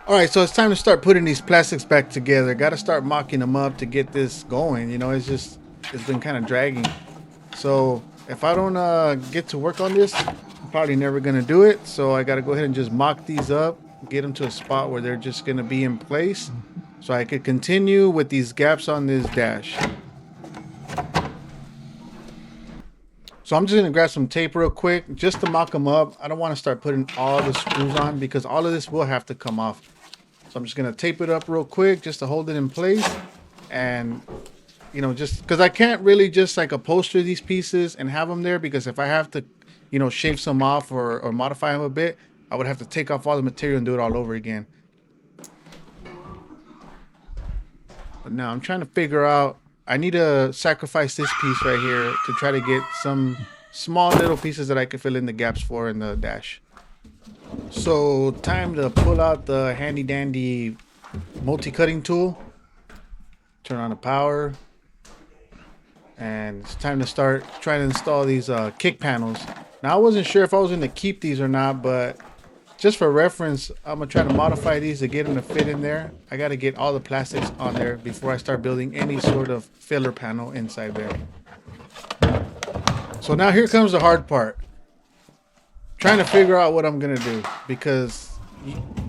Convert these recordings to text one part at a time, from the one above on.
All right, so it's time to start putting these plastics back together. Got to start mocking them up to get this going. It's been kind of dragging. So if I don't get to work on this, I'm probably never gonna do it. So I got to go ahead and just mock these up, get them to a spot where they're just gonna be in place, so I could continue with these gaps on this dash. So I'm just gonna grab some tape real quick just to mock them up. I don't want to start putting all the screws on because all of this will have to come off. So I'm just gonna tape it up real quick just to hold it in place, and just because I can't really just like upholster these pieces and have them there, because if I have to, shave some off or modify them a bit, I would have to take off all the material and do it all over again. But now I'm trying to figure out, I need to sacrifice this piece right here to try to get some small little pieces that I can fill in the gaps for in the dash. So time to pull out the handy dandy multi-cutting tool, turn on the power, and it's time to start trying to install these kick panels. Now I wasn't sure if I was going to keep these or not, but just for reference, I'm going to try to modify these to get them to fit in there. I got to get all the plastics on there before I start building any sort of filler panel inside there. So now here comes the hard part. Trying to figure out what I'm going to do, because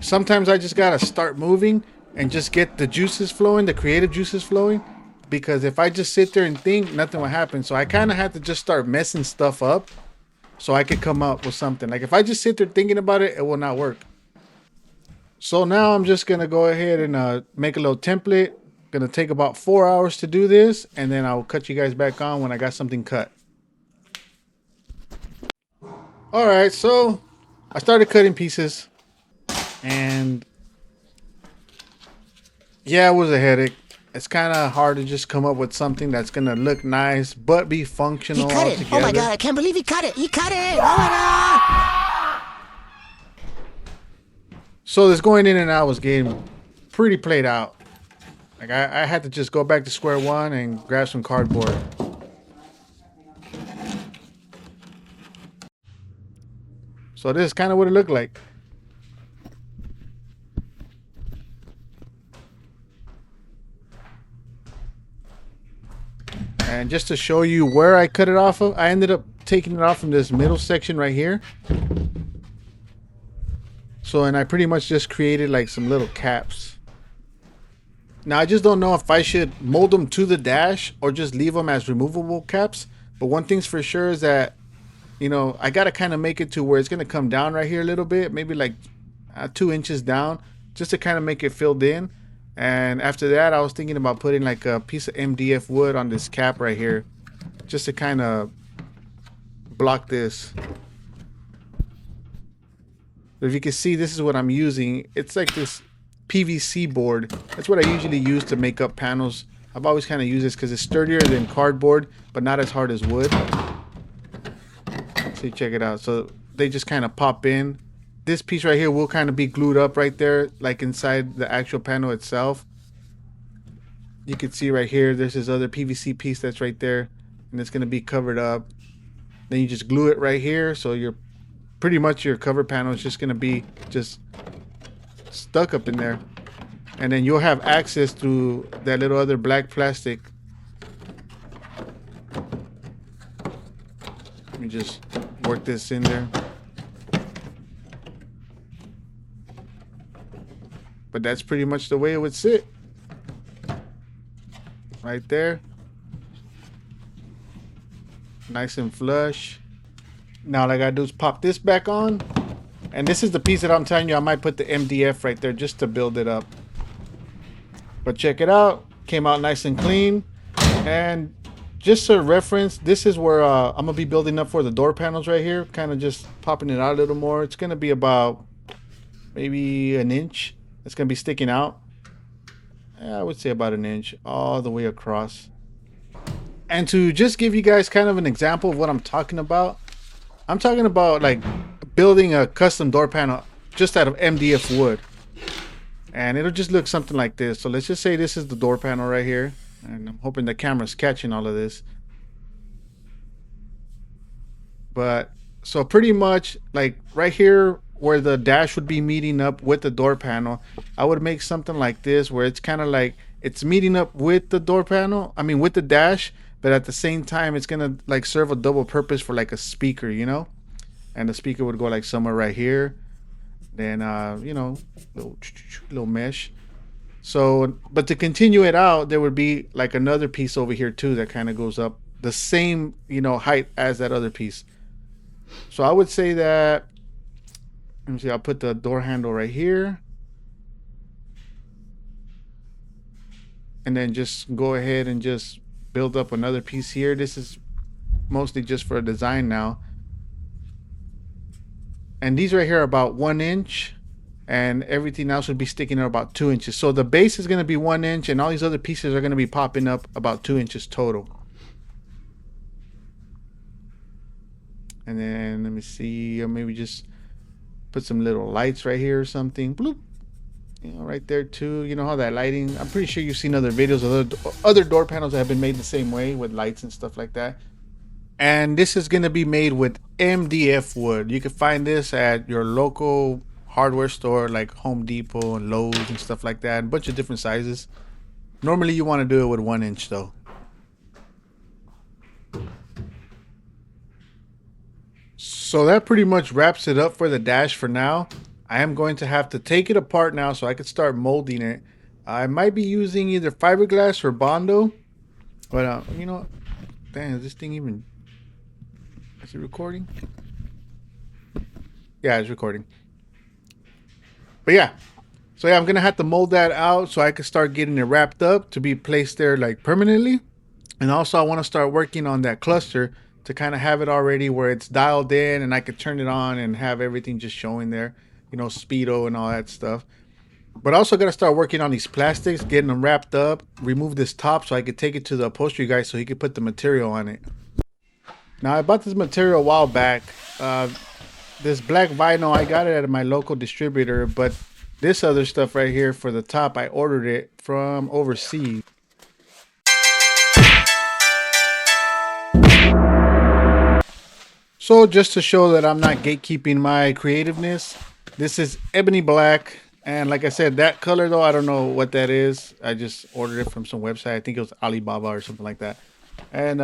sometimes I just got to start moving and just get the juices flowing, the creative juices flowing. Because if I just sit there and think, nothing will happen. So I kind of have to just start messing stuff up so I could come up with something. Like if I just sit there thinking about it, it will not work. So now I'm just going to go ahead and make a little template. Going to take about 4 hours to do this, and then I'll cut you guys back on when I got something cut. All right, so I started cutting pieces, and yeah, it was a headache. It's kind of hard to just come up with something that's going to look nice but be functional He cut it. altogether. Oh my god, I can't believe he cut it. He cut it. Oh my god. So this going in and out was getting pretty played out. Like I had to just go back to square one and grab some cardboard. So this is kind of what it looked like. And just to show you where I cut it off of, I ended up taking it off from this middle section right here. So, and I pretty much just created like some little caps. Now I just don't know if I should mold them to the dash or just leave them as removable caps. But one thing's for sure is that, I got to kind of make it to where it's going to come down right here a little bit, maybe like 2 inches down, just to kind of make it filled in. And after that, I was thinking about putting like a piece of MDF wood on this cap right here, just to kind of block this. If you can see, this is what I'm using. It's like this PVC board. That's what I usually use to make up panels. I've always kind of used this because it's sturdier than cardboard, but not as hard as wood. So check it out. So they just kind of pop in. This piece right here will kind of be glued up right there, like inside the actual panel itself. You can see right here, there's this other PVC piece that's right there, and it's going to be covered up. Then you just glue it right here, so you're pretty much your cover panel is just going to be just stuck up in there. And then you'll have access to that little other black plastic. Let me just work this in there. But that's pretty much the way it would sit. Right there. Nice and flush. Now all I gotta do is pop this back on. And this is the piece that I'm telling you I might put the MDF right there just to build it up. But check it out. Came out nice and clean. And just for reference, this is where I'm gonna be building up for the door panels right here. Kind of just popping it out a little more. It's gonna be about maybe an inch. It's gonna be sticking out. I would say about an inch all the way across. And to just give you guys kind of an example of what I'm talking about like building a custom door panel just out of MDF wood. And it'll just look something like this. So let's just say this is the door panel right here. And I'm hoping the camera's catching all of this. But so pretty much like right here where the dash would be meeting up with the door panel, I would make something like this where it's kind of like it's meeting up with the door panel. I mean, with the dash, but at the same time, it's gonna like serve a double purpose for like a speaker, you know. And the speaker would go like somewhere right here. Then you know, little mesh. So, but to continue it out, there would be like another piece over here too that kind of goes up the same, you know, height as that other piece. So I would say that, let me see, I'll put the door handle right here. And then just go ahead and just build up another piece here. This is mostly just for a design now. And these right here are about 1 inch. And everything else would be sticking out about 2 inches. So the base is going to be 1 inch, and all these other pieces are going to be popping up about 2 inches total. And then let me see, or maybe just put some little lights right here or something. Bloop. You know, right there too. You know how that lighting, I'm pretty sure you've seen other videos of other door panels that have been made the same way with lights and stuff like that. And this is going to be made with MDF wood. You can find this at your local hardware store like Home Depot and Lowe's and stuff like that. A bunch of different sizes. Normally you want to do it with 1 inch though. So that pretty much wraps it up for the dash for now. I am going to have to take it apart now so I could start molding it. I might be using either fiberglass or Bondo. But you know, dang, is this thing even, is it recording? Yeah, it's recording. But yeah, so yeah, I'm gonna have to mold that out so I can start getting it wrapped up to be placed there like permanently. And also I want to start working on that cluster to kind of have it already where it's dialed in and I could turn it on and have everything just showing there, you know, speedo and all that stuff. But I also got to start working on these plastics, getting them wrapped up, remove this top so I could take it to the upholstery guy so he could put the material on it. Now I bought this material a while back. This black vinyl, I got it at my local distributor, but this other stuff right here for the top, I ordered it from overseas. So just to show that I'm not gatekeeping my creativeness, this is ebony black. And like I said, that color though, I don't know what that is. I just ordered it from some website. I think it was Alibaba or something like that. And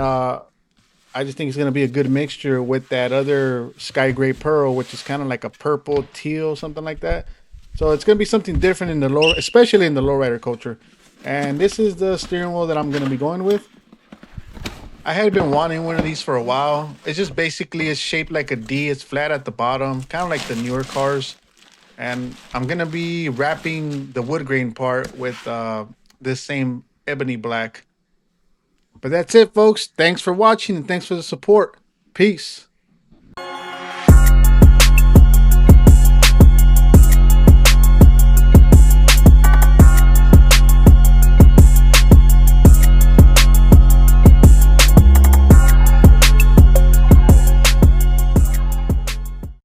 I just think it's going to be a good mixture with that other sky gray pearl, which is kind of like a purple teal, something like that. So it's going to be something different in the low, especially in the lowrider culture. And this is the steering wheel that I'm going to be going with. I had been wanting one of these for a while. It's just basically it's shaped like a D. It's flat at the bottom, kind of like the newer cars. And I'm going to be wrapping the wood grain part with this same ebony black. But that's it, folks. Thanks for watching and thanks for the support. Peace.